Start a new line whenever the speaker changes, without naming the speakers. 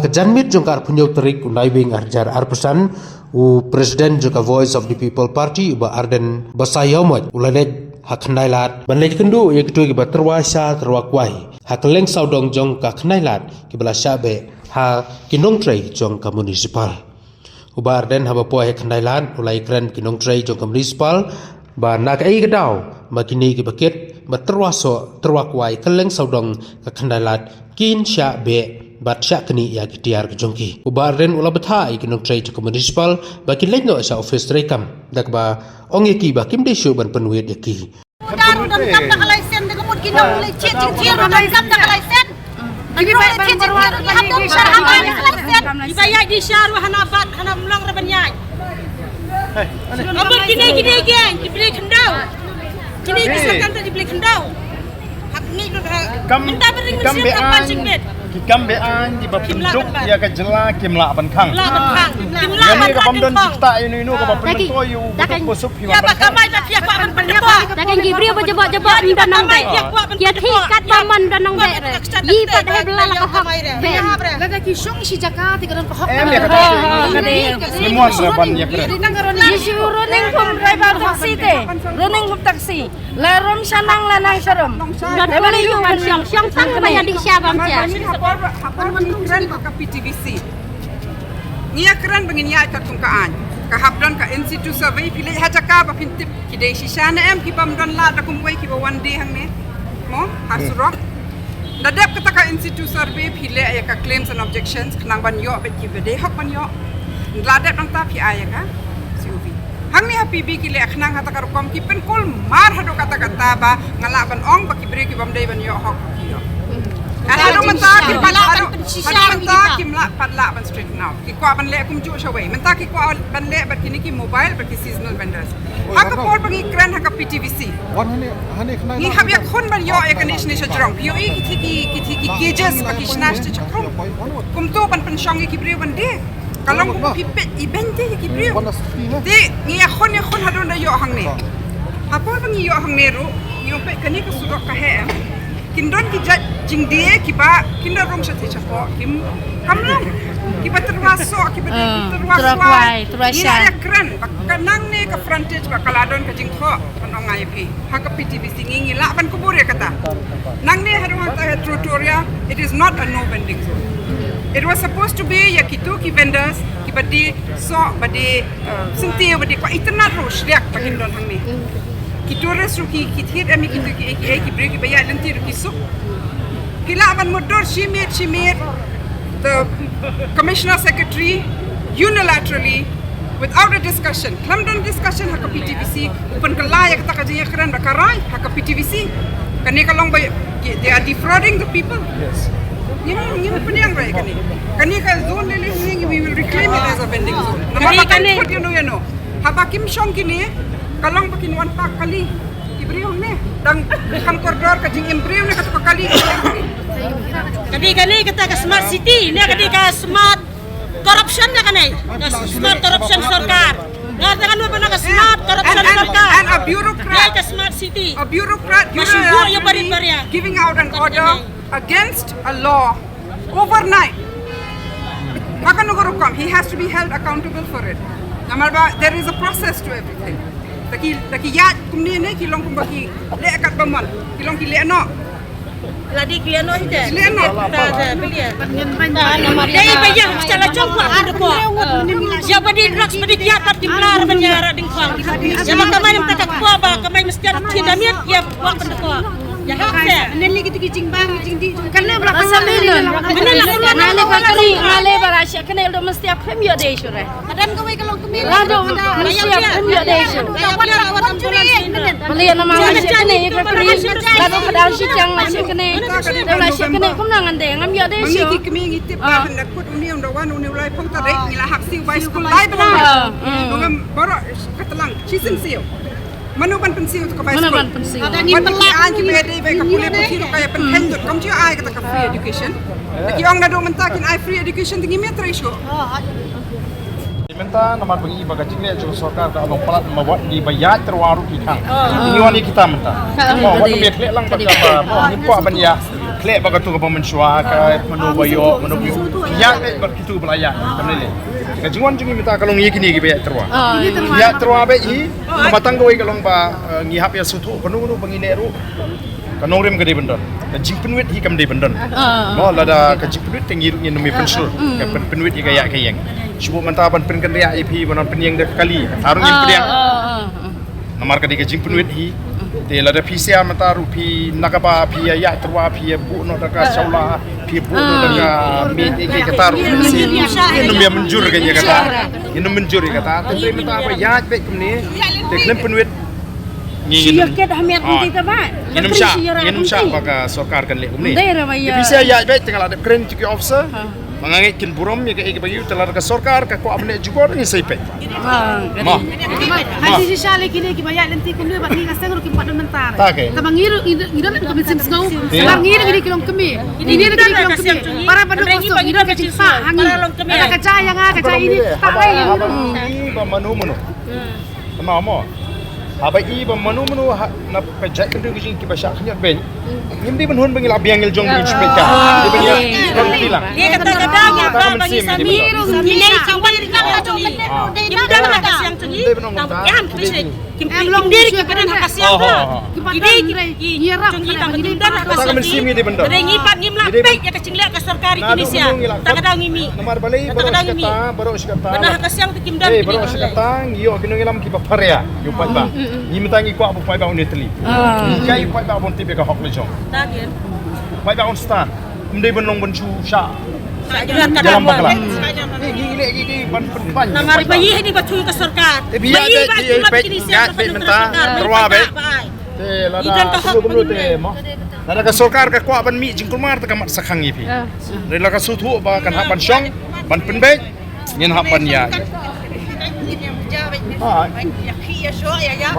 janmit jongkar punyau terik unai wing arjar arpesan u Presiden juga Voice of the People Party uba Arden Basayomot ulanet hak nailat banlej kendu ya ketua kiba terwasa terwakwai hak leng saudong jong ka nailat kibala syabe ha kinong trei jong ka municipal uba Arden haba poe hak nailat ulai kren kinong trei jong ka municipal ba nak ai kedau makini kibaket ba terwaso terwakwai keleng saudong ka nailat kin syabe Batsya kini ya kitiar kejongki. Ubaren ula betha ikinong tray ke municipal bagi leno sa office rekam. Dak ba ong yaki ba kim desu ban penuit yaki.
Daru dan kam nak lesen de kemud kinong lecet cicir dan kam nak lesen. Ibi baik cicir ni hadum syarahan lesen. Dibayar di syarah hanabat hanam lang rabanyai. Abang kini geng dibeli kendau. Kini kisahkan tak dibeli kendau. Hak ni minta bering mesin apa cingmet.
Kikam bean di bapinduk ya ke jela kimla bankang.
Kimla
Ini ke pamdon cipta ini ke bapinduk toyu untuk busuk hiwa
bankang. Ya bakamai tak pihak buat pendepa.
Takkan gibri apa jebak-jebak di danang dek. Ya thikat paman danang dek. Yi pat he belala ka hak.
Laga kisong si Jakarta tigran ka hak.
Ya kata semua serapan ya keren.
Isu running pum driver taksi te. Running pum taksi. Larom sanang lanang sarom. Debali yu wan syang tang bayar di syabam cia.
Hapon keren ka PTVC. Nia keren bangin ya ka tungkaan. Ka hapdon ka institute survey pilih hajaka ba pintip kidai shisana em ki bamdon la da kumwai ki ba one day hang ne. Mo hasurok. Dadap kata ka institute survey pilih ya ka claims and objections knang ban yo bet ki bede hak ban yo. Ladap nang ta pi aya ka COV. Hang ni happy bi ki le knang hata ka rukom ki pen kol mar hado kata kata ba ngala ban ong ba ki bre ki bamdai ban yo hak ki yo. Ano mentah ki padla mentah ki mla padla ban street now ki ko ban le kum ju shawai mentah ki ko ban le bat kini ki mobile bat ki seasonal vendors haka por bangi kran haka PTVC ni hab ya khon ban yo ya kanish ni shajrong yo ki ki cages ba ki snash te chakrum kum to ban pensyong ki bre ban de kalong kum pipet ibente ki bre de ni ya khon hadon da yo hang ne hapor bangi yo hang ne ru yo pe kani ko surok ka he Kindon ki jing dia kiba kindon rong sa tichapo kim kamlong kiba terwaso kiba terwaso ya keren kanang ne ka frontage ba kaladon ka jing kho kanong IP haka PTVC ngingi la ban kubur ya kata nang ne harung ta trotoria it is not a no vending zone it was supposed to be ya kitu ki vendors kiba di so badi sinti badi ko internet ro shriak pa kindon hang ne Kitores ruki kithir ami kitu ki break bayar lenti ruki suk kilaban modor shimit the commissioner secretary unilaterally without a discussion klamdon discussion haka PTVC open kalaya kata kajiya kran bakarai haka PTVC kani kalong bay they are defrauding the people yes Yung panyang ray kani ka zone lele we will reclaim it as a vending zone kani you know habakim shong kini kalong bakin wan pak kali ibriong ne dang kam koridor ka jing ibriong ne kata kali
kani kata ka smart city ne kadi ka smart corruption na kanai smart corruption sarkar ngatakan mo na ka smart corruption sarkar
and a bureaucrat
ka smart city
a bureaucrat giving out an order against a law overnight makanugurukom he has to be held accountable for it namalba there is a process to everything Taki ya kumni ne kilong kumbaki le akat bamal kilong ki le no
ladi ki no ite
le no
ta belia dai bayang chala chong kwa ada ko ya badi drugs badi dia kat dimlar banyara ding kwang ya makamai mta ko ba kamai mesti tidamiat ya wa ko ya hakse neli gitu kicing bang kicing di kanne bla kasalilon
ngale barasya kene do mesti apem yo de sure
kadam ko way kalong kumil
lado mesti apem yo de sure malian nama masya kene ikapri lado kadang si chang masya kene dola masya kene kum nangan de ngam yo de sure
mangi kimi ngitip ba nak put uni unda wan uni ulai pong tare ngila haksi by school lai bla ngam boro katalang chisim siyo Manu ban pensiun tu kapai school.
Ada ni pelak
an ki bede be ka pule putih kaya penhendut. Kam tiu ai kata ka free education. Lagi ong nado mentakin ai free education tinggi meter isu.
Minta nomor bagi baga jingle jo sarkar da abang palat mawat di bayat terwaru ki kang. Ini wani kita minta. Mo wani be klek lang baga ba mo ni po ban ya klek baga tu ka pemensua ka menobayo ya be berkitu belaya kamne le ka jingwan jingi minta kalong ye kini gi be terwa ya terwa be i matang goi kalong ba ngi hap ya sutu penu bangine ru kanong rem gede bendon ka jingpenwit hi kam de bendon mo lada ka jingpenwit tengi ni numi pensul ka penwit hi kaya kayeng subu manta ban pen kan ya ipi banon penyeng de kali tarung in priang namar ka de ka jingpenwit hi te lada pisia mata rupi nakaba pia ya terwa pia bu no daga saula pia bu no daga mi ke kataru inum ya menjur kan ya kata inum menjur kata te mata apa ya be kumni te klem penwit
Siya kita hamil kita ba?
Inum sya baka sorkar kan le umni pisia ya be tinggal ada keren ciki officer mangangit kin burom ya ke bagi telar ka sorkar ka ko amne juga ni seipe ma
Haji si Shali kini kibaya nanti kundi bat ni kasang ruki pada mentar.
Take.
Tamangiru ngiru ko mesim sngau. Tamangiru ngiru kilong kemi. Ini ngiru kilong kemi. Para pada kosong ngiru ke cisa hangi. Ada kacaya nga kacaya ini tak lain.
Ba manu. Sama mo. Abai i ba manu na pejak kendu kijing kibasya khnya ben. Ngimdi benhun bengil abiang ngil jong bin speka. Di benya kan bilang.
Dia kadang-kadang ya ba bagi sami ini kawan kita jong ini dah nak siang tu ni. Yang tu kim diri kepada hak siang tu. Ini jong kita bagi dah nak siang. Rengi pat ngimla pek ya kecing lihat ke sorkari Indonesia. Tak ada ngimi.
Nomor balai baru kata.
Benar hak siang tu kim dah.
Baru kata yo kinu ngilam ki paparia. Yo pat ba. Ni mentangi ko abu pai ba unetli. Kai pai ba bon tipe ka hok le jong.
Tagin.
Pai ba on stan. Mde benong bencu sya.
Jangan
Dalam
kadang
bakla. Gigi ban pan.
Namari bayi ni batu ke sorkar.
Biya be ya be menta terwa be. Te lada sebelum te mo. Lada ka sorkar ka kwa ban mi jingkul mar ta kamat sakhang ipi. Rela ka sutu ba kan hapan syong ban penbe nyen hapan ya. Ah.
Ya, ya, ya, ya,